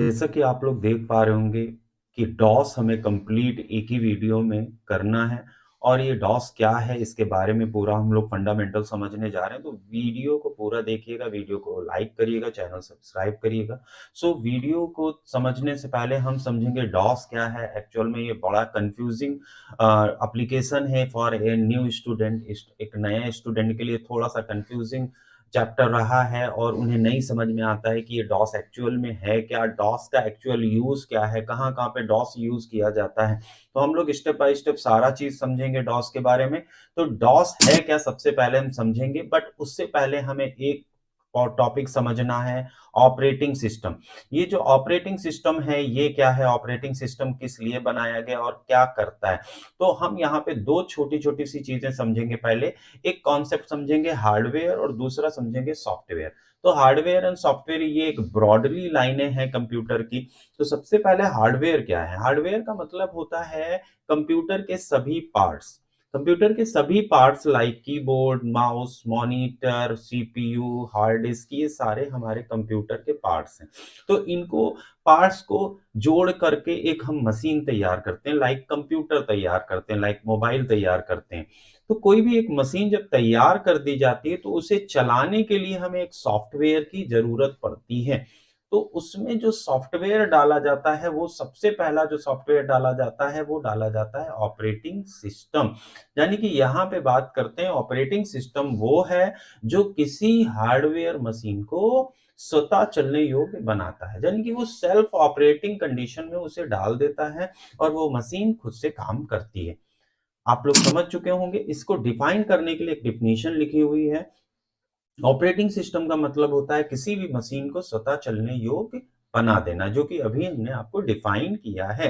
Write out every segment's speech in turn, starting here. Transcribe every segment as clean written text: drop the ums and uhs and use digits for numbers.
जैसा कि आप लोग देख पा रहे होंगे कि डॉस हमें कंप्लीट एक ही वीडियो में करना है और ये डॉस क्या है इसके बारे में पूरा हम लोग फंडामेंटल समझने जा रहे हैं। तो वीडियो को पूरा देखिएगा, वीडियो को लाइक करिएगा, चैनल सब्सक्राइब करिएगा। सो वीडियो को समझने से पहले हम समझेंगे डॉस क्या है। एक्चुअल में ये बड़ा कंफ्यूजिंग एप्लीकेशन है फॉर ए न्यू स्टूडेंट। एक नए स्टूडेंट के लिए थोड़ा सा कंफ्यूजिंग चैप्टर रहा है और उन्हें नहीं समझ में आता है कि ये डॉस एक्चुअल में है क्या, डॉस का एक्चुअल यूज क्या है, कहाँ कहाँ पे डॉस यूज किया जाता है। तो हम लोग स्टेप बाय स्टेप सारा चीज समझेंगे डॉस के बारे में। तो डॉस है क्या सबसे पहले हम समझेंगे, बट उससे पहले हमें एक और टॉपिक समझना है, ऑपरेटिंग सिस्टम। ये जो ऑपरेटिंग सिस्टम है ये क्या है, ऑपरेटिंग सिस्टम किस लिए बनाया गया और क्या करता है। तो हम यहाँ पे दो छोटी छोटी सी चीजें समझेंगे। पहले एक कॉन्सेप्ट समझेंगे हार्डवेयर और दूसरा समझेंगे सॉफ्टवेयर। तो हार्डवेयर एंड सॉफ्टवेयर ये एक ब्रॉडली लाइनें हैं कंप्यूटर की। तो सबसे पहले हार्डवेयर क्या है। हार्डवेयर का मतलब होता है कंप्यूटर के सभी पार्ट्स। कंप्यूटर के सभी parts like keyboard, mouse, monitor, CPU, hard disk, ये सारे हमारे कंप्यूटर के पार्ट्स हैं। तो इनको पार्ट्स को जोड़ करके एक हम मशीन तैयार करते हैं, लाइक कंप्यूटर तैयार करते हैं, लाइक मोबाइल तैयार करते हैं। तो कोई भी एक मशीन जब तैयार कर दी जाती है तो उसे चलाने के लिए हमें एक सॉफ्टवेयर की जरूरत पड़ती है। तो उसमें जो सॉफ्टवेयर डाला जाता है, वो सबसे पहला जो सॉफ्टवेयर डाला जाता है वो डाला जाता है ऑपरेटिंग सिस्टम। यानी कि यहाँ पे बात करते हैं ऑपरेटिंग सिस्टम वो है जो किसी हार्डवेयर मशीन को स्वतः चलने योग्य बनाता है, यानी कि वो सेल्फ ऑपरेटिंग कंडीशन में उसे डाल देता है और वो मशीन खुद से काम करती है। आप लोग समझ चुके होंगे। इसको डिफाइन करने के लिए एक डिफिनीशन लिखी हुई है। ऑपरेटिंग सिस्टम का मतलब होता है किसी भी मशीन को स्वतः चलने योग्य बना देना, जो कि अभी हमने आपको डिफाइन किया है।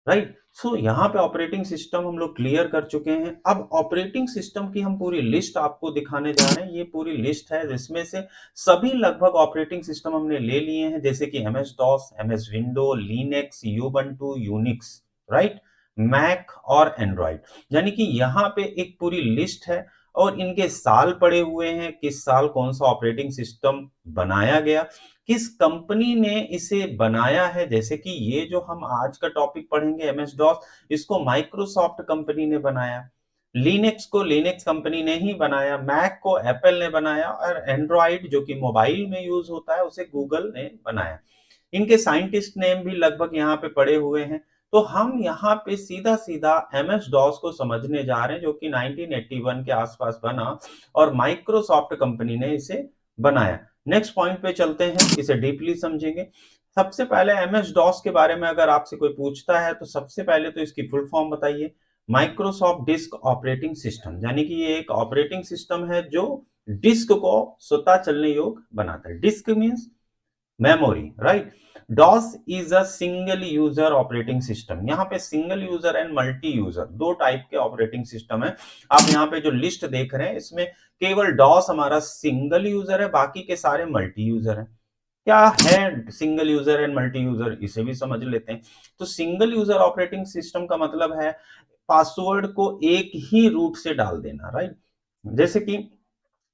राइट। सो यहाँ पे ऑपरेटिंग सिस्टम हम लोग क्लियर कर चुके हैं। अब ऑपरेटिंग सिस्टम की हम पूरी लिस्ट आपको दिखाने जा रहे हैं। ये पूरी लिस्ट है जिसमें से सभी लगभग ऑपरेटिंग सिस्टम हमने ले लिए हैं, जैसे कि MS DOS, MS window, Linux, Ubuntu, Unix, right, Mac और एंड्रॉइड। यानी कि यहाँ पे एक पूरी लिस्ट है और इनके साल पड़े हुए हैं, किस साल कौन सा ऑपरेटिंग सिस्टम बनाया गया, किस कंपनी ने इसे बनाया है। जैसे कि ये जो हम आज का टॉपिक पढ़ेंगे एमएस डॉस, इसको माइक्रोसॉफ्ट कंपनी ने बनाया। लिनक्स को लिनक्स कंपनी ने ही बनाया, मैक को एप्पल ने बनाया और एंड्रॉइड जो कि मोबाइल में यूज होता है उसे गूगल ने बनाया। इनके साइंटिस्ट नेम भी लगभग यहाँ पे पड़े हुए हैं। तो हम यहाँ पे सीधा सीधा एमएस डॉस को समझने जा रहे हैं, जो कि 1981 के आसपास बना और माइक्रोसॉफ्ट कंपनी ने इसे बनाया। नेक्स्ट पॉइंट पे चलते हैं, इसे डीपली समझेंगे। सबसे पहले एमएस डॉस के बारे में अगर आपसे कोई पूछता है तो सबसे पहले तो इसकी फुल फॉर्म बताइए। माइक्रोसॉफ्ट डिस्क ऑपरेटिंग सिस्टम, यानी कि ये एक ऑपरेटिंग सिस्टम है जो डिस्क को स्वतः चलने योग्य बनाता है। Disk means memory, right. DOS is a single user operating system. यहाँ पे single user and multi user दो टाइप के ऑपरेटिंग सिस्टम है। आप यहाँ पे जो लिस्ट देख रहे हैं इसमें केवल डॉस हमारा सिंगल यूजर है, बाकी के सारे मल्टी यूजर हैं। क्या है single user and multi user, इसे भी समझ लेते हैं। तो सिंगल यूजर ऑपरेटिंग सिस्टम का मतलब है पासवर्ड को एक ही रूट से डाल देना, राइट। जैसे कि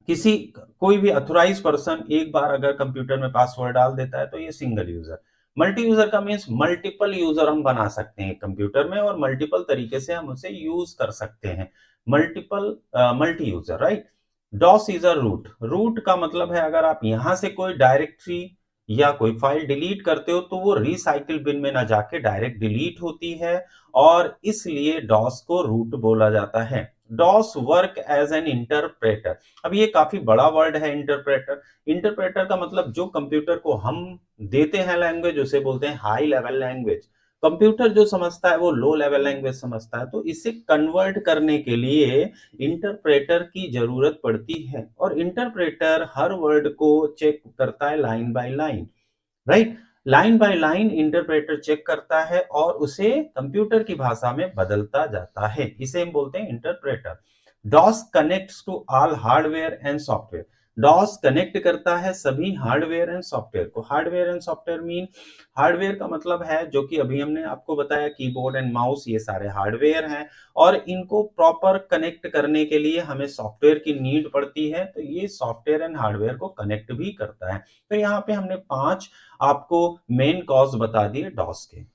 किसी कोई भी अथोराइज पर्सन एक बार अगर कंप्यूटर में पासवर्ड डाल देता है तो ये सिंगल यूजर। मल्टी यूजर का मीन्स मल्टीपल यूजर हम बना सकते हैं कंप्यूटर में और मल्टीपल तरीके से हम उसे यूज कर सकते हैं। Multiple multi user, right. DOS is a root. Root का मतलब है अगर आप यहां से कोई डायरेक्टरी या कोई फाइल डिलीट करते हो तो वो रिसाइकिल बिन में ना जाके डायरेक्ट डिलीट होती है और इसलिए डॉस को रूट बोला जाता है। DOS work as an interpreter. अब ये काफी बड़ा वर्ड है इंटरप्रेटर। इंटरप्रेटर का मतलब जो कंप्यूटर को हम देते हैं लैंग्वेज उसे बोलते हैं हाई लेवल लैंग्वेज। कंप्यूटर जो समझता है वो लो लेवल लैंग्वेज समझता है, तो इसे कन्वर्ट करने के लिए इंटरप्रेटर की जरूरत पड़ती है और इंटरप्रेटर हर वर्ड को चेक करता है line by line, right. Line by line interpreter check करता है और उसे कंप्यूटर की भाषा में बदलता जाता है, इसे हम बोलते हैं interpreter. DOS connects to all hardware and software. DOS connect करता है सभी हार्डवेयर एंड सॉफ्टवेयर को। Hardware and software mean, hardware का मतलब है जो कि अभी हमने आपको बताया, कीबोर्ड एंड माउस, ये सारे हार्डवेयर हैं और इनको प्रॉपर कनेक्ट करने के लिए हमें सॉफ्टवेयर की नीड पड़ती है, तो ये सॉफ्टवेयर एंड हार्डवेयर को कनेक्ट भी करता है। तो यहाँ पे हमने 5 आपको मेन कॉज बता दिए डॉस के।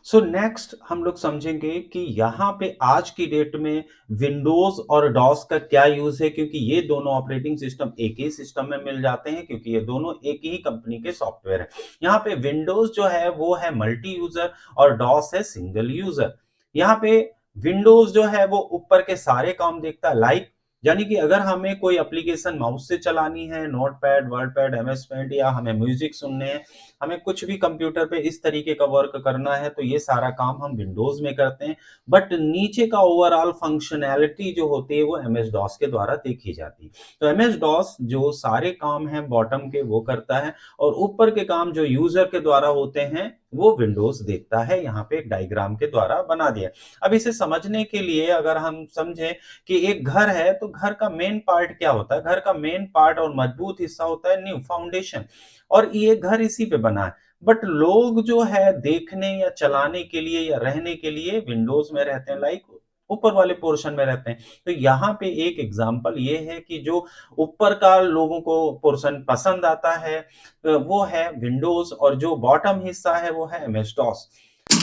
सो नेक्स्ट हम लोग समझेंगे कि यहाँ पे आज की डेट में विंडोज और डॉस का क्या यूज है, क्योंकि ये दोनों ऑपरेटिंग सिस्टम एक ही सिस्टम में मिल जाते हैं, क्योंकि ये दोनों एक ही कंपनी के सॉफ्टवेयर हैं। यहाँ पे विंडोज जो है वो है मल्टी यूजर और डॉस है सिंगल यूजर। यहाँ पे विंडोज जो है वो ऊपर के सारे काम देखता है, लाइक यानी कि अगर हमें कोई एप्लीकेशन माउस से चलानी है, नोटपैड, वर्डपैड, एमएस पेंट, या हमें म्यूजिक सुनने हैं, हमें कुछ भी कंप्यूटर पे इस तरीके का वर्क करना है, तो ये सारा काम हम विंडोज में करते हैं। बट नीचे का ओवरऑल फंक्शनैलिटी जो होती है वो एमएस डॉस के द्वारा देखी जाती है। तो एमएस डॉस जो सारे काम हैं बॉटम के वो करता है, और ऊपर के काम जो यूजर के द्वारा होते हैं वो विंडोज देखता है। यहाँ पे एक डायग्राम के द्वारा बना दिया। अब इसे समझने के लिए अगर हम समझें कि एक घर है, तो घर का मेन पार्ट क्या होता है? घर का मेन पार्ट और मजबूत हिस्सा होता है न्यू फाउंडेशन, और ये घर इसी पे बना है। बट लोग जो है देखने या चलाने के लिए या रहने के लिए विंडोज में रहते हैं, लाइक ऊपर वाले पोर्शन में रहते हैं। तो यहाँ पे एक एग्जांपल ये है कि जो ऊपर का लोगों को पोर्शन पसंद आता है वो है विंडोज, और जो बॉटम हिस्सा है वो है एमएस डॉस।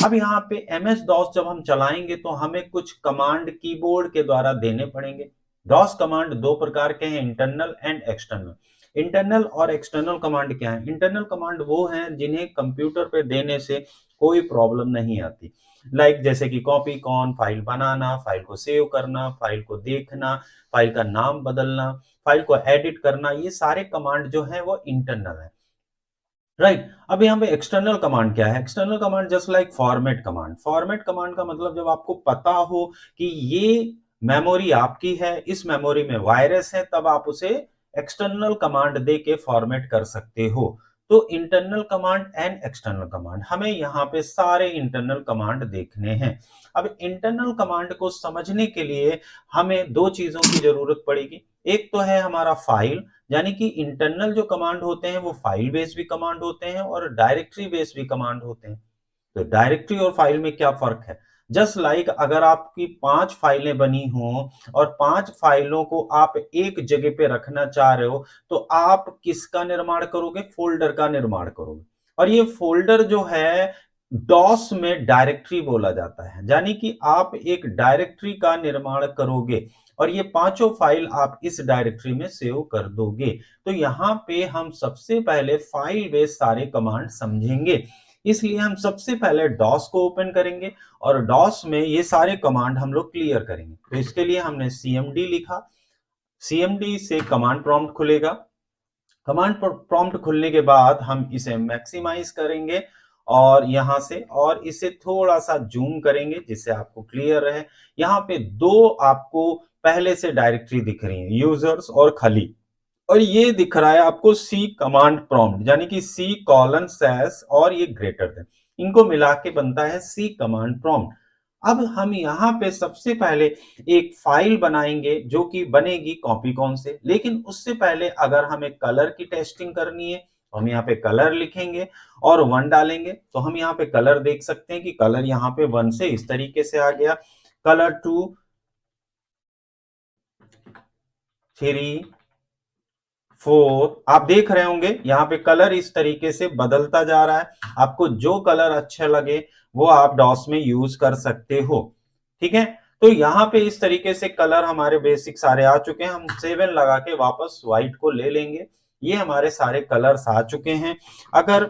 अब यहाँ पे एमएस डॉस जब हम चलाएंगे तो हमें कुछ कमांड कीबोर्ड के द्वारा देने पड़ेंगे। डॉस कमांड दो प्रकार के हैं, इंटरनल एंड एक्सटर्नल। इंटरनल और एक्सटर्नल कमांड क्या है? इंटरनल कमांड वो हैं जिन्हें कंप्यूटर पे देने से कोई प्रॉब्लम नहीं आती, लाइक जैसे कि कॉपी कॉन, फाइल बनाना, फाइल को सेव करना, फाइल को देखना, फाइल का नाम बदलना, फाइल को एडिट करना, ये सारे कमांड जो है वो इंटरनल है। राइट। अब यहाँ पे एक्सटर्नल कमांड क्या है? External command just like format command. Format command का मतलब जब आपको पता हो कि ये मेमोरी आपकी है, इस मेमोरी में वायरस है, तब आप उसे एक्सटर्नल कमांड दे के फॉर्मेट कर सकते हो। तो internal command and external command, हमें यहाँ पे सारे इंटरनल कमांड देखने हैं। अब इंटरनल कमांड को समझने के लिए हमें दो चीजों की जरूरत पड़ेगी। एक तो है हमारा फाइल, यानी कि इंटरनल जो कमांड होते हैं वो फाइल बेस्ड भी कमांड होते हैं और डायरेक्टरी बेस्ड भी कमांड होते हैं। तो डायरेक्टरी और फाइल में क्या फर्क है? जस्ट लाइक अगर आपकी 5 फाइलें बनी हो और 5 फाइलों को आप एक जगह पे रखना चाह रहे हो, तो आप किसका निर्माण करोगे? फोल्डर का निर्माण करोगे। और ये फोल्डर जो है डॉस में डायरेक्टरी बोला जाता है, यानी कि आप एक डायरेक्टरी का निर्माण करोगे और ये पांचों फाइल आप इस डायरेक्टरी में सेव कर दोगे। तो यहाँ पे हम सबसे पहले फाइल बेस्ड सारे कमांड समझेंगे, इसलिए हम सबसे पहले डॉस को ओपन करेंगे और डॉस में ये सारे कमांड हम लोग क्लियर करेंगे। तो इसके लिए हमने cmd लिखा, cmd से कमांड प्रॉम्प्ट खुलेगा। कमांड प्रॉम्प्ट खुलने के बाद हम इसे मैक्सिमाइज करेंगे और यहां से, और इसे थोड़ा सा जूम करेंगे जिससे आपको क्लियर रहे। यहाँ पे दो आपको पहले से डायरेक्टरी दिख रही है, यूजर्स और खाली, और ये दिख रहा है आपको सी कमांड प्रॉम्प्ट, यानी कि सी कॉलन सैस और ये ग्रेटर देन, इनको मिला के बनता है सी कमांड प्रॉम्प्ट। अब हम यहाँ पे सबसे पहले एक फाइल बनाएंगे जो कि बनेगी कॉपीकॉन से, लेकिन उससे पहले अगर हमें कलर की टेस्टिंग करनी है तो हम यहाँ पे कलर लिखेंगे और 1 डालेंगे। तो हम यहाँ पे कलर देख सकते हैं कि कलर यहाँ पे 1 से इस तरीके से आ गया, कलर 2, 3, 4, आप देख रहे होंगे यहाँ पे कलर इस तरीके से बदलता जा रहा है। आपको जो कलर अच्छा लगे वो आप डॉस में यूज कर सकते हो। ठीक है, तो यहाँ पे इस तरीके से कलर हमारे बेसिक सारे आ चुके हैं। हम 7 लगा के वापस व्हाइट को ले लेंगे। ये हमारे सारे कलर्स आ चुके हैं। अगर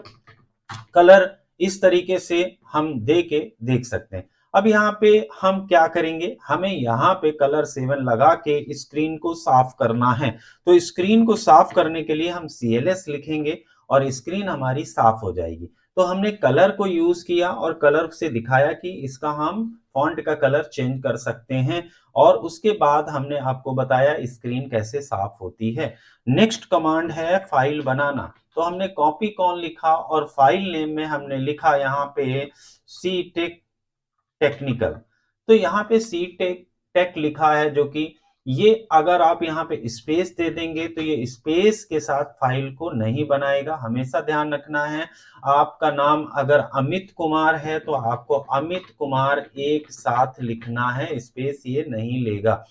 कलर इस तरीके से हम दे के देख सकते हैं। अब यहाँ पे हम क्या करेंगे, हमें यहाँ पे कलर 7 लगा के स्क्रीन को साफ करना है। तो स्क्रीन को साफ करने के लिए हम CLS लिखेंगे और स्क्रीन हमारी साफ हो जाएगी। तो हमने कलर को यूज किया और कलर से दिखाया कि इसका हम फॉन्ट का कलर चेंज कर सकते हैं, और उसके बाद हमने आपको बताया स्क्रीन कैसे साफ होती है। नेक्स्ट कमांड है फाइल बनाना। तो हमने कॉपी कॉन लिखा और फाइल नेम में हमने लिखा यहाँ पे सी टेक्निकल। तो यहाँ पे सी टेक टेक लिखा है, जो कि ये अगर आप यहाँ पे स्पेस दे देंगे तो ये स्पेस के साथ फाइल को नहीं बनाएगा। हमेशा ध्यान रखना है, आपका नाम अगर अमित कुमार है तो आपको अमित कुमार एक साथ लिखना है, स्पेस ये नहीं लेगा।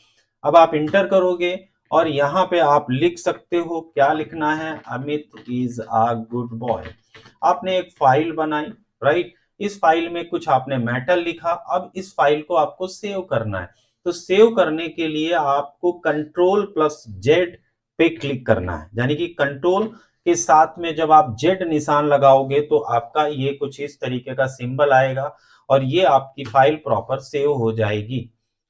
अब आप इंटर करोगे और यहाँ पे आप लिख सकते हो, क्या लिखना है, Amit is a good boy. आपने एक फाइल बनाई, राइट, इस फाइल में कुछ आपने मैटर लिखा। अब इस फाइल को आपको सेव करना है, तो सेव करने के लिए आपको कंट्रोल+Z पे क्लिक करना है, यानी कि कंट्रोल के साथ में जब आप जेड निशान लगाओगे तो आपका ये कुछ इस तरीके का सिंबल आएगा और ये आपकी फाइल प्रॉपर सेव हो जाएगी,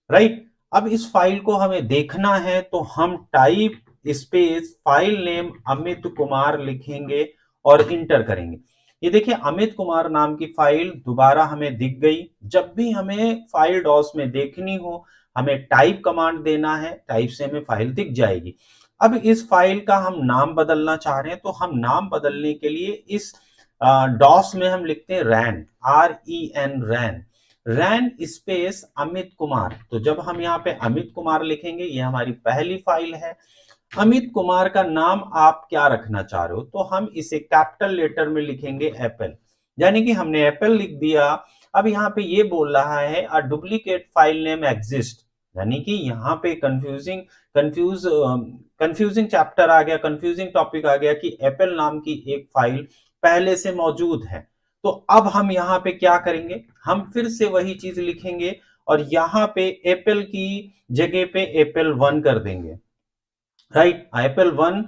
राइट। अब इस फाइल को हमें देखना है तो हम type space file name Amit Kumar लिखेंगे और इंटर करेंगे। ये देखिए अमित कुमार नाम की फाइल दोबारा हमें दिख गई। जब भी हमें फाइल डॉस में देखनी हो, हमें टाइप कमांड देना है, टाइप से हमें फाइल दिख जाएगी। अब इस फाइल का हम नाम बदलना चाह रहे हैं, तो हम नाम बदलने के लिए इस डॉस में हम लिखते हैं रैन, REN, रैन, रैन स्पेस अमित कुमार। तो जब हम यहाँ पे अमित कुमार लिखेंगे, ये हमारी पहली फाइल है। अमित कुमार का नाम आप क्या रखना चाह रहे हो, तो हम इसे कैपिटल लेटर में लिखेंगे एप्पल, यानी कि हमने एप्पल लिख दिया। अब यहाँ पे ये बोल रहा है a duplicate file name exist, यानी कि यहाँ पे कंफ्यूजिंग चैप्टर आ गया, कंफ्यूजिंग टॉपिक आ गया कि एप्पल नाम की एक फाइल पहले से मौजूद है। तो अब हम यहाँ पे क्या करेंगे, हम फिर से वही चीज लिखेंगे और यहाँ पे एप्पल की जगह पे एप्पल 1 कर देंगे, राइट, एप्पल 1।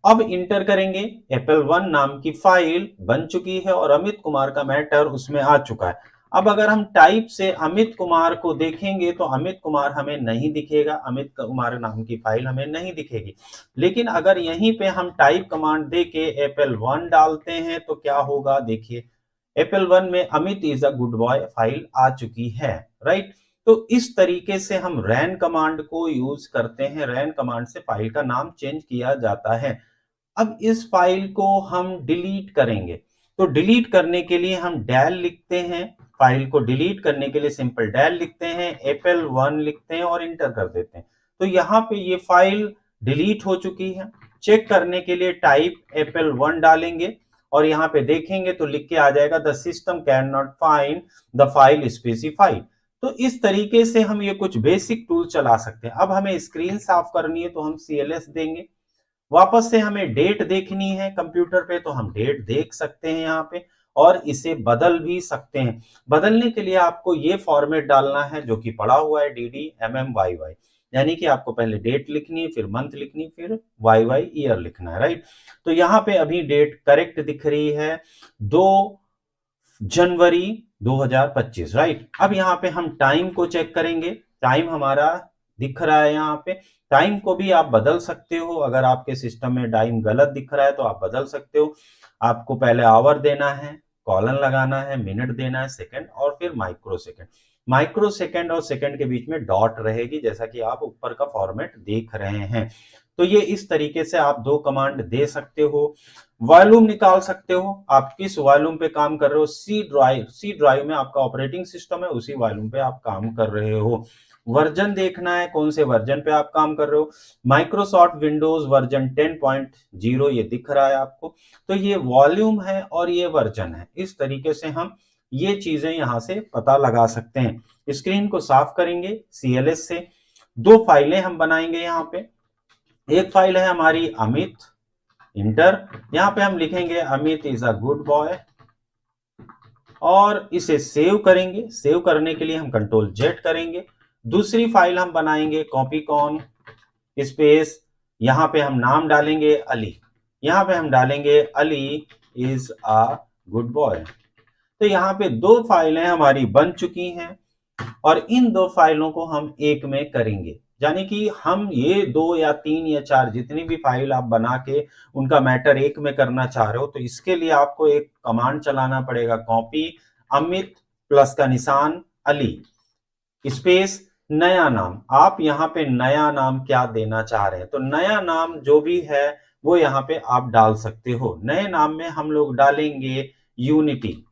अब इंटर करेंगे, एप्पल 1 नाम की फाइल बन चुकी है और अमित कुमार का मैटर उसमें आ चुका है। अब अगर हम टाइप से अमित कुमार को देखेंगे तो अमित कुमार हमें नहीं दिखेगा, अमित कुमार नाम की फाइल हमें नहीं दिखेगी। लेकिन अगर यहीं पे हम टाइप कमांड दे के एप्पल 1 डालते हैं तो क्या होगा, देखिए एप्पल 1 में Amit is a good boy file आ चुकी है, राइट। तो इस तरीके से हम रैन कमांड को यूज करते हैं, रैन कमांड से फाइल का नाम चेंज किया जाता है। अब इस फाइल को हम डिलीट करेंगे, तो डिलीट करने के लिए हम डेल लिखते हैं, फाइल को डिलीट करने के लिए सिंपल डेल लिखते हैं, एप्पल 1 लिखते हैं और इंटर कर देते हैं। तो यहाँ पे ये फाइल डिलीट हो चुकी है। चेक करने के लिए टाइप एप्पल 1 डालेंगे और यहाँ पे देखेंगे तो लिख के आ जाएगा the system can not find the file specified. तो इस तरीके से हम ये कुछ बेसिक टूल चला सकते हैं। अब हमें स्क्रीन साफ करनी है तो हम CLS देंगे। वापस से हमें डेट देखनी है कंप्यूटर पे तो हम डेट देख सकते हैं यहाँ पे और इसे बदल भी सकते हैं। बदलने के लिए आपको ये फॉर्मेट डालना है जो कि पड़ा हुआ है DDMMYY, यानी कि आपको पहले डेट लिखनी है, फिर मंथ लिखनी, फिर YY ईयर लिखना है, राइट। तो यहाँ पे अभी डेट करेक्ट दिख रही है 2 जनवरी 2025, राइट। अब यहाँ पे हम टाइम को चेक करेंगे, टाइम हमारा दिख रहा है यहाँ पे। टाइम को भी आप बदल सकते हो, अगर आपके सिस्टम में टाइम गलत दिख रहा है तो आप बदल सकते हो। आपको पहले आवर देना है, कॉलन लगाना है, मिनट देना है, सेकंड और फिर माइक्रो सेकंड। माइक्रो सेकंड और सेकंड के बीच में डॉट रहेगी, जैसा कि आप ऊपर का फॉर्मेट देख रहे हैं। तो ये इस तरीके से आप 2 कमांड दे सकते हो। वॉल्यूम निकाल सकते हो, आप किस वॉल्यूम पे काम कर रहे हो, सी ड्राइव में आपका ऑपरेटिंग सिस्टम है, उसी वॉल्यूम पे आप काम कर रहे हो। वर्जन देखना है, कौन से वर्जन पे आप काम कर रहे हो, माइक्रोसॉफ्ट विंडोज वर्जन 10.0 ये दिख रहा है आपको। तो ये वॉल्यूम है और ये वर्जन है, इस तरीके से हम ये चीजें यहां से पता लगा सकते हैं। स्क्रीन को साफ करेंगे CLS से। 2 फाइलें हम बनाएंगे यहाँ पे। एक फाइल है हमारी अमित, इंटर, यहाँ पे हम लिखेंगे Amit is a good boy और इसे सेव करेंगे। सेव करने के लिए हम Ctrl+Z करेंगे। दूसरी फाइल हम बनाएंगे कॉपीकॉन स्पेस, यहाँ पे हम नाम डालेंगे अली, यहाँ पे हम डालेंगे Ali is a good boy. तो यहाँ पे 2 फाइलें हमारी बन चुकी हैं और इन 2 फाइलों को हम एक में करेंगे, यानी कि हम ये 2 या 3 या 4 जितनी भी फाइल आप बना के उनका मैटर एक में करना चाह रहे हो, तो इसके लिए आपको एक कमांड चलाना पड़ेगा, कॉपी अमित प्लस का निशान अली स्पेस नया नाम। आप यहाँ पे नया नाम क्या देना चाह रहे हैं, तो नया नाम जो भी है वो यहाँ पे आप डाल सकते हो। नए नाम में हम लोग डालेंगे यूनिटी,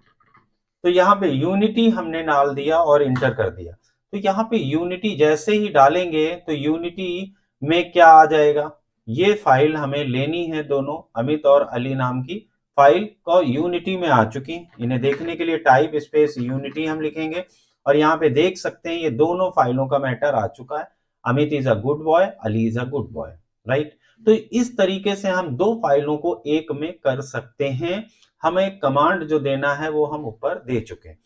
तो यहाँ पे यूनिटी हमने डाल दिया और इंटर कर दिया। तो यहाँ पे यूनिटी जैसे ही डालेंगे तो यूनिटी में क्या आ जाएगा, ये फाइल हमें लेनी है, दोनों अमित और अली नाम की फाइल को यूनिटी में आ चुकी। इन्हें देखने के लिए टाइप स्पेस यूनिटी हम लिखेंगे और यहाँ पे देख सकते हैं ये दोनों फाइलों का मैटर आ चुका है। Amit is a good boy, Ali is a good boy, right. तो इस तरीके से हम दो फाइलों को एक में कर सकते हैं। हमें कमांड जो देना है वो हम ऊपर दे चुके हैं।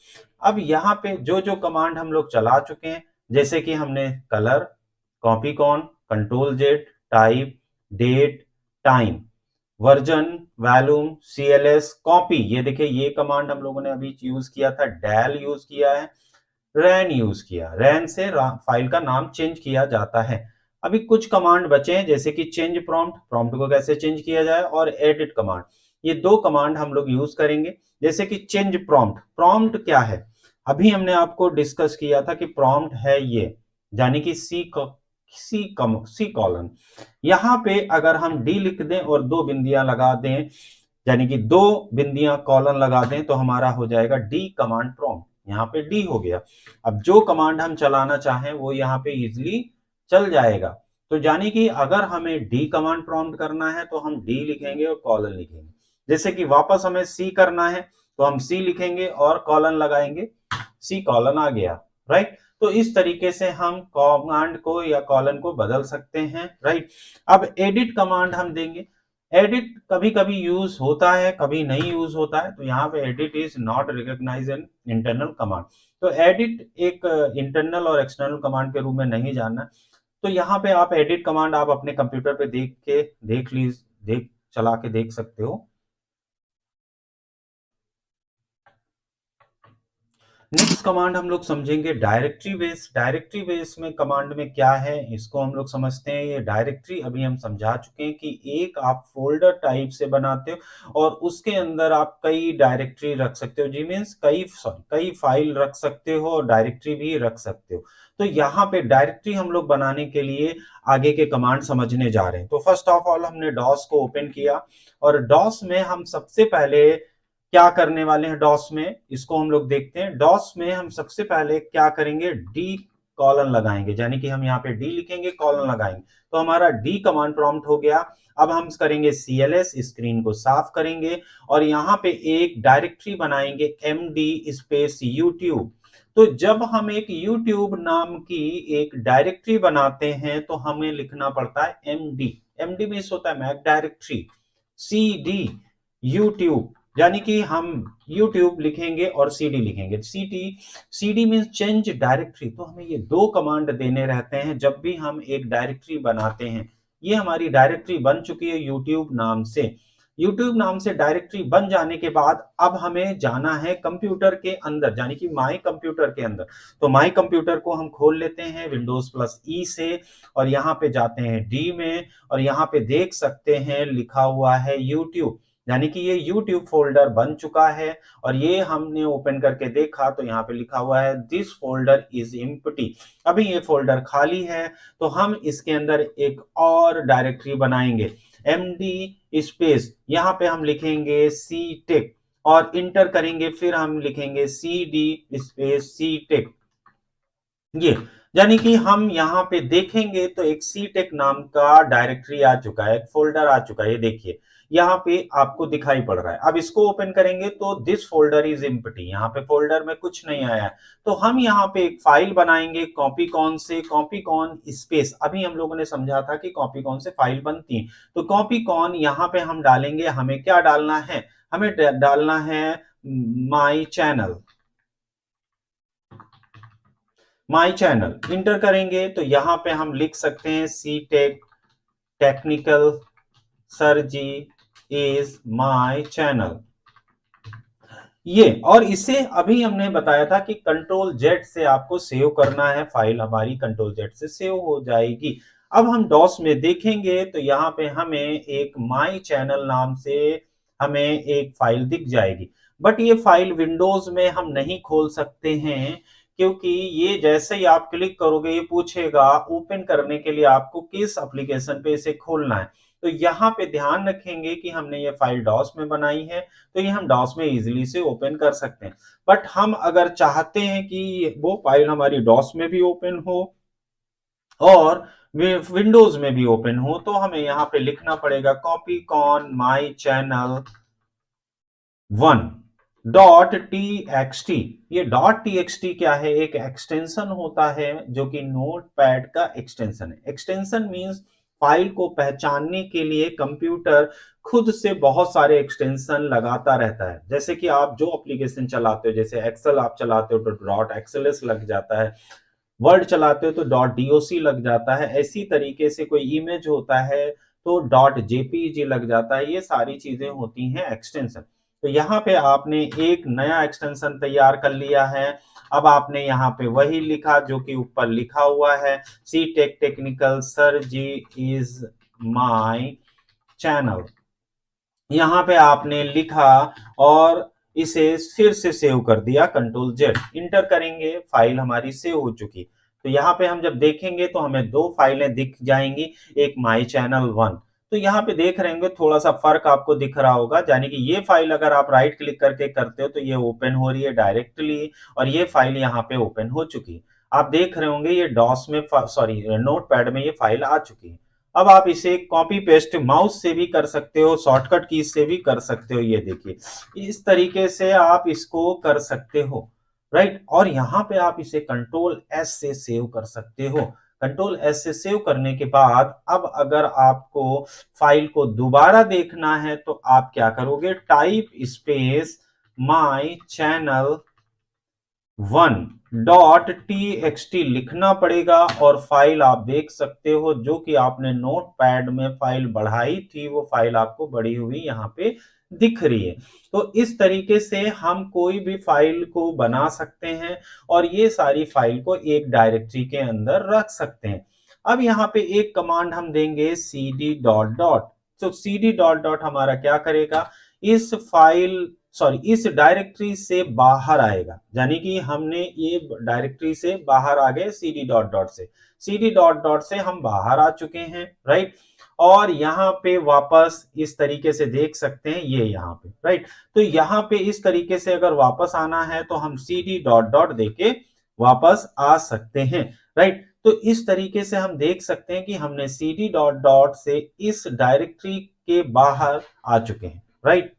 अब यहाँ पे जो जो कमांड हम लोग चला चुके हैं, जैसे कि हमने colour, copy con, control Z, type, date, time, version, volume, CLS, copy, ये देखिए ये कमांड हम लोगों ने अभी यूज किया था, डेल यूज किया है, रैन यूज किया, रैन से फाइल का नाम चेंज किया जाता है। अभी कुछ कमांड बचे हैं जैसे कि चेंज प्रॉम्प्ट, प्रॉम्प्ट को कैसे चेंज किया जाए, और एडिट कमांड, ये दो कमांड हम लोग यूज करेंगे। जैसे कि चेंज प्रॉम्प्ट, प्रॉम्प्ट क्या है, अभी हमने आपको डिस्कस किया था कि प्रॉम्प्ट है ये, यानी कि सी कॉलन। यहां पे अगर हम डी लिख दें और दो बिंदियां लगा दें, यानी कि दो बिंदियां कॉलन लगा दें, तो हमारा हो जाएगा डी कमांड प्रॉम्प्ट। यहाँ पे डी हो गया। अब जो कमांड हम चलाना चाहें वो यहाँ पे इजिली चल जाएगा। तो यानी कि अगर हमें डी कमांड प्रॉम्प्ट करना है तो हम डी लिखेंगे और कॉलन लिखेंगे। जैसे कि वापस हमें सी करना है तो हम सी लिखेंगे और कॉलन लगाएंगे, सी कॉलन आ गया, राइट। तो इस तरीके से हम कमांड को या कॉलन को बदल सकते हैं, राइट। अब एडिट कमांड हम देंगे। एडिट कभी कभी यूज होता है, कभी नहीं यूज होता है, तो यहाँ पे edit is not recognize an internal command. तो एडिट एक इंटरनल और एक्सटर्नल कमांड के रूप में नहीं जानना। तो यहाँ पे आप एडिट कमांड आप अपने कंप्यूटर पे देख चला के देख सकते हो। नेक्स्ट कमांड हम लोग समझेंगे डायरेक्टरी बेस। डायरेक्टरी बेस में कमांड में क्या है इसको हम लोग समझते हैं। ये डायरेक्टरी अभी हम समझा चुके हैं कि एक आप फोल्डर टाइप से बनाते हो और उसके अंदर आप कई डायरेक्टरी रख सकते हो, जी मीन्स कई फाइल रख सकते हो और डायरेक्टरी भी रख सकते हो। तो यहाँ पे डायरेक्टरी हम लोग बनाने के लिए आगे के कमांड समझने जा रहे हैं। तो फर्स्ट ऑफ ऑल हमने डॉस को ओपन किया और डॉस में हम सबसे पहले क्या करने वाले हैं, डॉस में इसको हम लोग देखते हैं। डॉस में हम सबसे पहले क्या करेंगे, डी कॉलन लगाएंगे, यानी कि हम यहाँ पे डी लिखेंगे, कॉलन लगाएंगे, तो हमारा डी कमांड प्रॉम्प्ट हो गया। अब हम करेंगे सीएलएस, स्क्रीन को साफ करेंगे और यहाँ पे एक डायरेक्टरी बनाएंगे एमडी स्पेस यूट्यूब। तो जब हम एक यूट्यूब नाम की एक डायरेक्टरी बनाते हैं तो हमें लिखना पड़ता है एमडी। एमडी मीन्स होता है make directory, C D YouTube, यानी कि हम YouTube लिखेंगे और CD लिखेंगे। CD means change directory. तो हमें ये दो कमांड देने रहते हैं जब भी हम एक डायरेक्टरी बनाते हैं। ये हमारी डायरेक्टरी बन चुकी है YouTube नाम से। YouTube नाम से डायरेक्टरी बन जाने के बाद अब हमें जाना है कंप्यूटर के अंदर, यानी कि माई कंप्यूटर के अंदर। तो माई कंप्यूटर को हम खोल लेते हैं विंडोज प्लस ई से और यहाँ पे जाते हैं डी में और यहाँ पे देख सकते हैं लिखा हुआ है YouTube, यानी कि ये YouTube फोल्डर बन चुका है। और ये हमने ओपन करके देखा तो यहाँ पे लिखा हुआ है दिस फोल्डर इज एम्प्टी। अभी ये फोल्डर खाली है तो हम इसके अंदर एक और डायरेक्टरी बनाएंगे md स्पेस, यहाँ पे हम लिखेंगे सी टेक और इंटर करेंगे, फिर हम लिखेंगे cd स्पेस सी टेक। ये यानी कि हम यहाँ पे देखेंगे तो एक सी टेक नाम का डायरेक्टरी आ चुका है, एक फोल्डर आ चुका है, ये देखिए यहाँ पे आपको दिखाई पड़ रहा है। अब इसको ओपन करेंगे तो दिस फोल्डर इज एम्प्टी, यहाँ पे फोल्डर में कुछ नहीं आया है। तो हम यहाँ पे एक फाइल बनाएंगे कॉपीकॉन से, कॉपीकॉन स्पेस, अभी हम लोगों ने समझा था कि कॉपीकॉन से फाइल बनती है। तो कॉपीकॉन यहाँ पे हम डालेंगे, हमें क्या डालना है, हमें डालना है my channel. My channel enter करेंगे तो यहाँ पे हम लिख सकते हैं C tech technical sir ji is my channel. ये और इसे अभी हमने बताया था कि कंट्रोल जेड से आपको सेव करना है, फाइल हमारी कंट्रोल जेड से सेव हो जाएगी। अब हम डॉस में देखेंगे तो यहाँ पे हमें एक माई चैनल नाम से हमें एक फाइल दिख जाएगी। बट ये फाइल विंडोज में हम नहीं खोल सकते हैं क्योंकि ये जैसे ही आप क्लिक करोगे ये पूछेगा ओपन करने के लिए आपको किस एप्लीकेशन पे इसे खोलना है। तो यहाँ पे ध्यान रखेंगे कि हमने ये फाइल डॉस में बनाई है, तो ये हम डॉस में इजीली से ओपन कर सकते हैं। बट हम अगर चाहते हैं कि वो फाइल हमारी डॉस में भी ओपन हो और विंडोज में भी ओपन हो, तो हमें यहाँ पे लिखना पड़ेगा copy con my channel 1 dot T X T. ये डॉट टी एक्स टी क्या है? एक एक्सटेंशन होता है जो कि नोटपैड का एक्सटेंशन है। एक्सटेंशन मींस फाइल को पहचानने के लिए कंप्यूटर खुद से बहुत सारे एक्सटेंशन लगाता रहता है। जैसे कि आप जो एप्लीकेशन चलाते हो, जैसे एक्सेल आप चलाते हो तो डॉट एक्सएलएस लग जाता है, वर्ड चलाते हो तो डॉट डॉक लग जाता है, ऐसी तरीके से कोई इमेज होता है तो डॉट जेपीजी लग जाता है। ये सारी चीजें होती हैं एक्सटेंशन। तो यहाँ पे आपने एक नया एक्सटेंशन तैयार कर लिया है। अब आपने यहाँ पे वही लिखा जो कि ऊपर लिखा हुआ है, C tech technical sir ji is my channel. यहाँ पे आपने लिखा और इसे फिर से सेव कर दिया, कंट्रोल जेड इंटर करेंगे, फाइल हमारी सेव हो चुकी। तो यहाँ पे हम जब देखेंगे तो हमें दो फाइलें दिख जाएंगी, एक माई चैनल 1। तो यहाँ पे देख रहे होंगे थोड़ा सा फर्क आपको दिख रहा होगा, यानी कि ये फाइल अगर आप राइट क्लिक करके करते हो तो ये ओपन हो रही है डायरेक्टली, और ये फाइल यहाँ पे ओपन हो चुकी। आप देख रहे होंगे ये डॉस में, सॉरी नोटपैड में ये फाइल आ चुकी है। अब आप इसे कॉपी पेस्ट माउस से भी कर सकते हो, शॉर्टकट की से भी कर सकते हो। ये देखिए इस तरीके से आप इसको कर सकते हो, राइट। और यहाँ पे आप इसे कंट्रोल एस से सेव कर सकते हो। कंट्रोल एस से सेव करने के बाद अब अगर आपको फाइल को दोबारा देखना है तो आप क्या करोगे, टाइप स्पेस माई channel 1 dot T X T लिखना पड़ेगा, और फाइल आप देख सकते हो जो कि आपने नोट पैड में फाइल बढ़ाई थी वो फाइल आपको बढ़ी हुई यहाँ पे दिख रही है। तो इस तरीके से हम कोई भी फाइल को बना सकते हैं और ये सारी फाइल को एक डायरेक्टरी के अंदर रख सकते हैं। अब यहाँ पे एक कमांड हम देंगे cd डॉट डॉट। तो cd डॉट डॉट हमारा क्या करेगा, इस फाइल सॉरी इस डायरेक्टरी से बाहर आएगा, यानी कि हमने ये डायरेक्टरी से बाहर आ गए cd डॉट डॉट से। cd डॉट डॉट से हम बाहर आ चुके हैं, राइट। और यहाँ पे वापस इस तरीके से देख सकते हैं, ये यहाँ पे, राइट। तो यहाँ पे इस तरीके से अगर वापस आना है तो हम cd डॉट डॉट देके वापस आ सकते हैं, राइट। तो इस तरीके से हम देख सकते हैं कि हमने cd डॉट डॉट से इस डायरेक्टरी के बाहर आ चुके हैं, राइट।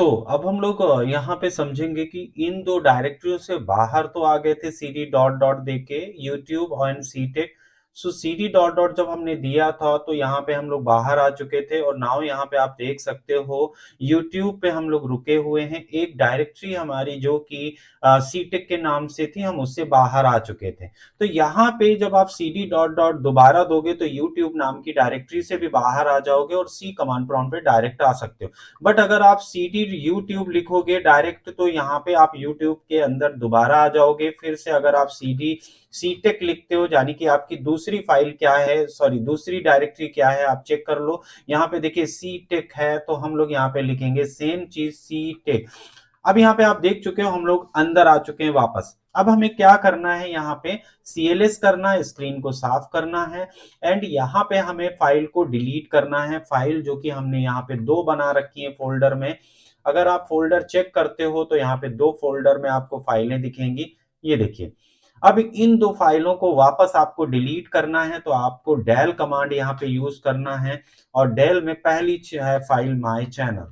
अब हम लोग यहाँ पे समझेंगे कि इन दो डायरेक्टरियों से बाहर तो आ गए थे cd डॉट डॉट देके, यूट्यूब और सीटेक। cd डॉट डॉट जब हमने दिया था तो यहाँ पे हम लोग बाहर आ चुके थे, और नाउ यहाँ पे आप देख सकते हो यूट्यूब पे हम लोग रुके हुए हैं। एक डायरेक्टरी हमारी जो कि सीटेक के नाम से थी, हम उससे बाहर आ चुके थे। तो यहाँ पे जब आप cd डॉट डॉट दोबारा दोगे तो यूट्यूब नाम की डायरेक्टरी से भी बाहर आ जाओगे और सी कमांड प्रॉम्प्ट पे डायरेक्ट आ सकते हो। बट अगर आप cd यूट्यूब लिखोगे डायरेक्ट तो यहाँ पे आप यूट्यूब के अंदर दोबारा आ जाओगे। फिर से अगर आप cd सीटेक लिखते हो, यानी कि आपकी दूसरी फाइल क्या है, सॉरी दूसरी डायरेक्टरी क्या है, आप चेक कर लो। यहाँ पे देखिए सीटेक है तो हम लोग यहाँ पे लिखेंगे सेम चीज सीटेक। अब यहाँ पे आप देख चुके हो हम लोग अंदर आ चुके हैं वापस। अब हमें क्या करना है, यहाँ पे CLS करना है, स्क्रीन को साफ करना है, एंड यहाँ पे हमें फाइल को डिलीट करना है। फाइल जो कि हमने यहाँ पे दो बना रखी है फोल्डर में। अगर आप फोल्डर चेक करते हो तो यहाँ पे दो फोल्डर में आपको फाइलें दिखेंगी, ये देखिए। अब इन दो फाइलों को वापस आपको डिलीट करना है तो आपको डेल कमांड यहाँ पे यूज करना है, और डेल में पहली है फाइल माई चैनल।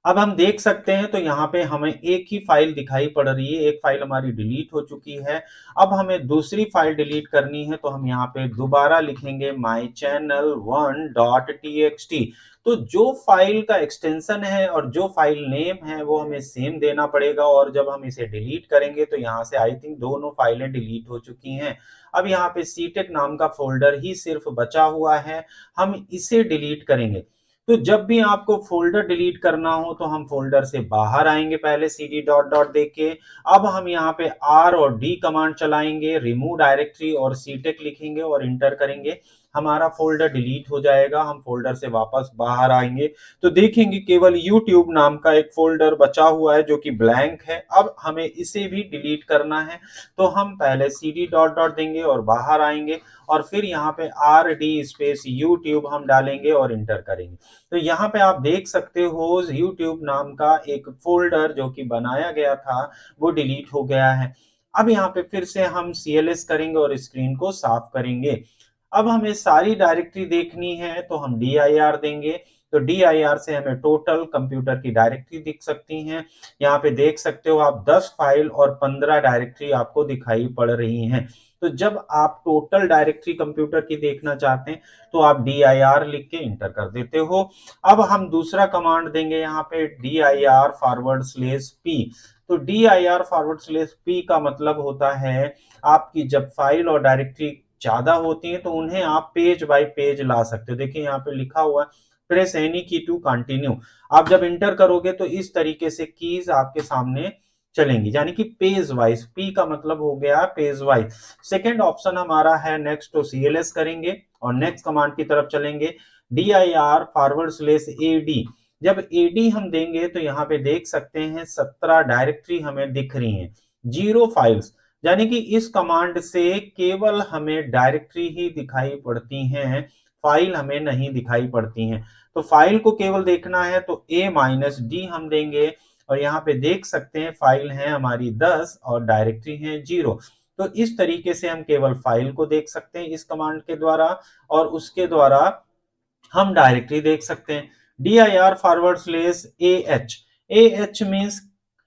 अब हम देख सकते हैं तो यहाँ पे हमें एक ही फाइल दिखाई पड़ रही है, एक फाइल हमारी डिलीट हो चुकी है। अब हमें दूसरी फाइल डिलीट करनी है तो हम यहाँ पे दोबारा लिखेंगे माई चैनल 1 डॉट txt। तो जो फाइल का एक्सटेंशन है और जो फाइल नेम है वो हमें सेम देना पड़ेगा, और जब हम इसे डिलीट करेंगे तो यहाँ से आई थिंक दोनों फाइलें डिलीट हो चुकी हैं। अब यहाँ पे सीटेक नाम का फोल्डर ही सिर्फ बचा हुआ है, हम इसे डिलीट करेंगे। तो जब भी आपको फोल्डर डिलीट करना हो तो हम फोल्डर से बाहर आएंगे पहले cd डॉट डॉट देख के। अब हम यहाँ पे R और D कमांड चलाएंगे, रिमूव डायरेक्टरी और सीटेक लिखेंगे और इंटर करेंगे। हमारा फोल्डर डिलीट हो जाएगा। हम फोल्डर से वापस बाहर आएंगे तो देखेंगे केवल यूट्यूब नाम का एक फोल्डर बचा हुआ है जो कि ब्लैंक है। अब हमें इसे भी डिलीट करना है तो हम पहले cd डॉट डॉट देंगे और बाहर आएंगे और फिर यहाँ पे rd स्पेस यूट्यूब हम डालेंगे और इंटर करेंगे। तो यहाँ पे आप देख सकते हो यूट्यूब नाम का एक फोल्डर जो कि बनाया गया था वो डिलीट हो गया है। अब यहाँ पे फिर से हम cls करेंगे और स्क्रीन को साफ करेंगे। अब हमें सारी डायरेक्टरी देखनी है तो हम dir देंगे। तो dir से हमें टोटल कंप्यूटर की डायरेक्टरी दिख सकती हैं। यहाँ पे देख सकते हो आप 10 फाइल और 15 डायरेक्टरी आपको दिखाई पड़ रही हैं। तो जब आप टोटल डायरेक्टरी कंप्यूटर की देखना चाहते हैं तो आप dir लिख के इंटर कर देते हो। अब हम दूसरा कमांड देंगे यहाँ पे dir फॉरवर्ड स्लेश p। तो dir फॉरवर्ड स्लेश p का मतलब होता है आपकी जब फाइल और डायरेक्टरी ज्यादा होती है तो उन्हें आप पेज बाय पेज ला सकते हो। देखिए यहाँ पे लिखा हुआ है प्रेस एनी की टू कंटिन्यू। आप जब इंटर करोगे तो इस तरीके से कीज आपके सामने चलेंगी, यानी कि पेज वाइज। पी का मतलब हो गया पेज वाइज। सेकेंड ऑप्शन हमारा है नेक्स्ट, तो सीएलएस करेंगे और नेक्स्ट कमांड की तरफ चलेंगे dir फॉरवर्ड स्लेश एडी। जब एडी हम देंगे तो यहाँ पे देख सकते हैं 17 डायरेक्टरी हमें दिख रही हैं, 0 फाइल्स, यानी कि इस कमांड से केवल हमें डायरेक्टरी ही दिखाई पड़ती हैं, फाइल हमें नहीं दिखाई पड़ती हैं। तो फाइल को केवल देखना है तो a-d हम देंगे और यहाँ पे देख सकते हैं फाइल है हमारी 10 और डायरेक्टरी है 0। तो इस तरीके से हम केवल फाइल को देख सकते हैं इस कमांड के द्वारा और उसके द्वारा हम डायरेक्टरी देख सकते हैं। dir forward slash ah means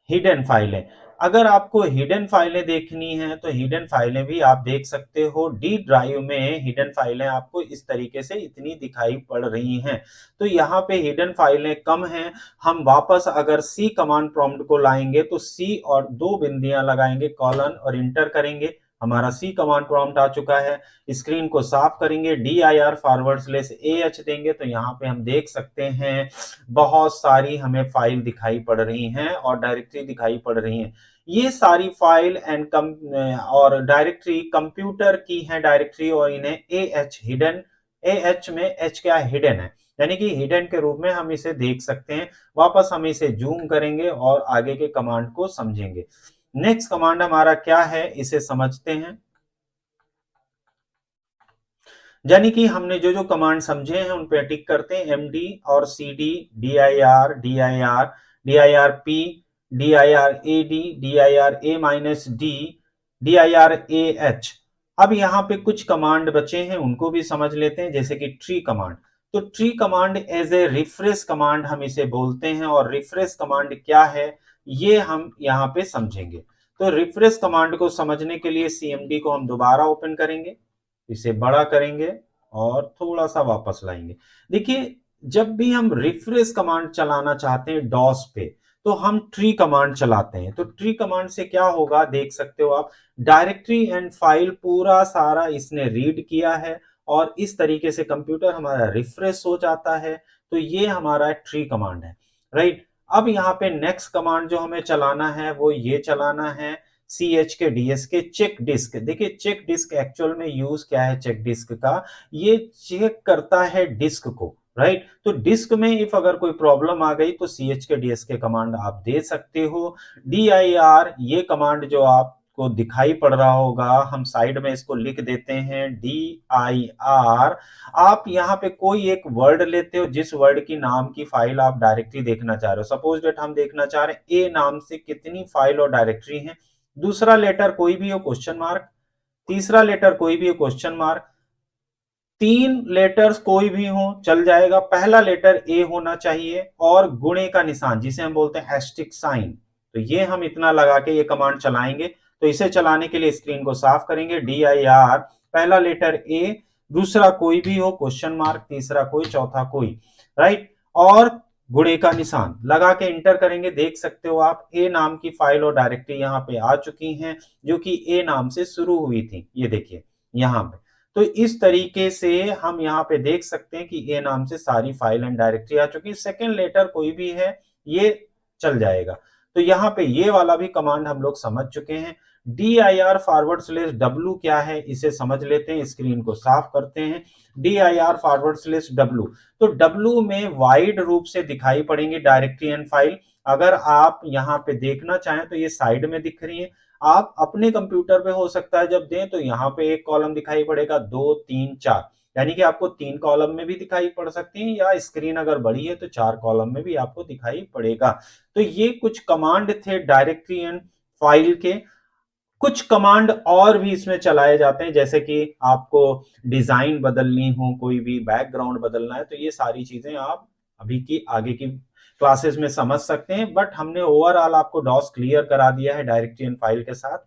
hidden फाइलें। अगर आपको हिडन फाइलें देखनी है तो हिडन फाइलें भी आप देख सकते हो। डी ड्राइव में हिडन फाइलें आपको इस तरीके से इतनी दिखाई पड़ रही हैं। तो यहाँ पे हिडन फाइलें कम हैं। हम वापस अगर सी कमांड प्रॉम्प्ट को लाएंगे तो सी और 2 बिंदियां लगाएंगे, कॉलन और इंटर करेंगे। हमारा सी कमांड प्रॉम्प्ट आ चुका है। स्क्रीन को साफ करेंगे, dir फॉरवर्ड स्लेश ah देंगे तो यहाँ पे हम देख सकते हैं बहुत सारी हमें फाइल दिखाई पड़ रही हैं और डायरेक्टरी दिखाई पड़ रही हैं। ये सारी फाइल एंड और डायरेक्टरी कंप्यूटर की है डायरेक्टरी और इन्हें ah हिडन, ah में h क्या हिडन है, यानी कि हिडन के रूप में हम इसे देख सकते हैं। वापस हम इसे जूम करेंगे और आगे के कमांड को समझेंगे। नेक्स्ट कमांड हमारा क्या है इसे समझते हैं। यानी कि हमने जो जो कमांड समझे हैं उन पे टिक करते हैं, md और cd, dir, dir p, dir ad, dir a-d, dir ah। अब यहाँ पे कुछ कमांड बचे हैं उनको भी समझ लेते हैं, जैसे कि ट्री कमांड। तो tree command as a refresh command हम इसे बोलते हैं और रिफ्रेश कमांड क्या है ये हम यहाँ पे समझेंगे। तो रिफ्रेश कमांड को समझने के लिए cmd को हम दोबारा ओपन करेंगे, इसे बड़ा करेंगे और थोड़ा सा वापस लाएंगे। देखिए जब भी हम रिफ्रेश कमांड चलाना चाहते हैं डॉस पे तो हम ट्री कमांड चलाते हैं। तो ट्री कमांड से क्या होगा देख सकते हो आप, डायरेक्टरी एंड फाइल पूरा सारा इसने रीड किया है और इस तरीके से कंप्यूटर हमारा रिफ्रेश हो जाता है। तो ये हमारा ट्री कमांड है, राइट। अब यहाँ पे नेक्स्ट कमांड जो हमें चलाना है वो ये चलाना है chkds चेक डिस्क। देखिए चेक डिस्क एक्चुअल में यूज क्या है चेक डिस्क का, ये चेक करता है डिस्क को, राइट। तो डिस्क में इफ अगर कोई प्रॉब्लम आ गई तो chkds के कमांड आप दे सकते हो। dir ये कमांड जो आपको दिखाई पड़ रहा होगा, हम साइड में इसको लिख देते हैं dir। आप यहाँ पे कोई एक वर्ड लेते हो, जिस वर्ड की नाम की फाइल आप डायरेक्टरी देखना चाह रहे हो। सपोज डेट हम देखना चाह रहे हैं ए नाम से कितनी फाइल और डायरेक्टरी है। दूसरा लेटर कोई भी हो क्वेश्चन मार्क, तीसरा लेटर कोई भी हो क्वेश्चन मार्क, 3 लेटर्स कोई भी हो चल जाएगा। पहला लेटर ए होना चाहिए और गुणे का निशान जिसे हम बोलते हैं एस्टिक साइन। तो ये हम इतना लगा के ये कमांड चलाएंगे। तो इसे चलाने के लिए स्क्रीन को साफ करेंगे, dir पहला लेटर ए, दूसरा कोई भी हो क्वेश्चन मार्क, तीसरा कोई, चौथा कोई, राइट, और गुणे का निशान लगा के इंटर करेंगे। देख सकते हो आप ए नाम की फाइल और डायरेक्टरी यहाँ पे आ चुकी हैं जो कि ए नाम से शुरू हुई थी, ये देखिए यहाँ पे। तो इस तरीके से हम यहाँ पे देख सकते हैं कि ए नाम से सारी फाइल एंड डायरेक्टरी आ चुकी है। सेकेंड लेटर कोई भी है ये चल जाएगा। तो यहाँ पे ये वाला भी कमांड हम लोग समझ चुके हैं। dir/w क्या है इसे समझ लेते हैं, स्क्रीन को साफ करते हैं। dir/w, तो w में वाइड रूप से दिखाई पड़ेंगी डायरेक्टरी एंड फाइल। अगर आप यहाँ पे देखना चाहें तो ये साइड में दिख रही है। आप अपने कंप्यूटर पे हो सकता है जब दें तो यहाँ पे एक कॉलम दिखाई पड़ेगा, 2 3 4, यानी कि आपको 3 कॉलम में भी दिखाई पड़ सकती है, या स्क्रीन अगर बड़ी है तो 4 कॉलम में भी आपको दिखाई पड़ेगा। तो ये कुछ कमांड थे डायरेक्टरी एंड फाइल के। कुछ कमांड और भी इसमें चलाए जाते हैं, जैसे कि आपको डिजाइन बदलनी हो, कोई भी बैकग्राउंड बदलना है, तो ये सारी चीजें आप अभी की आगे की क्लासेस में समझ सकते हैं। बट हमने ओवरऑल आपको डॉस क्लियर करा दिया है डायरेक्टरी एंड फाइल के साथ।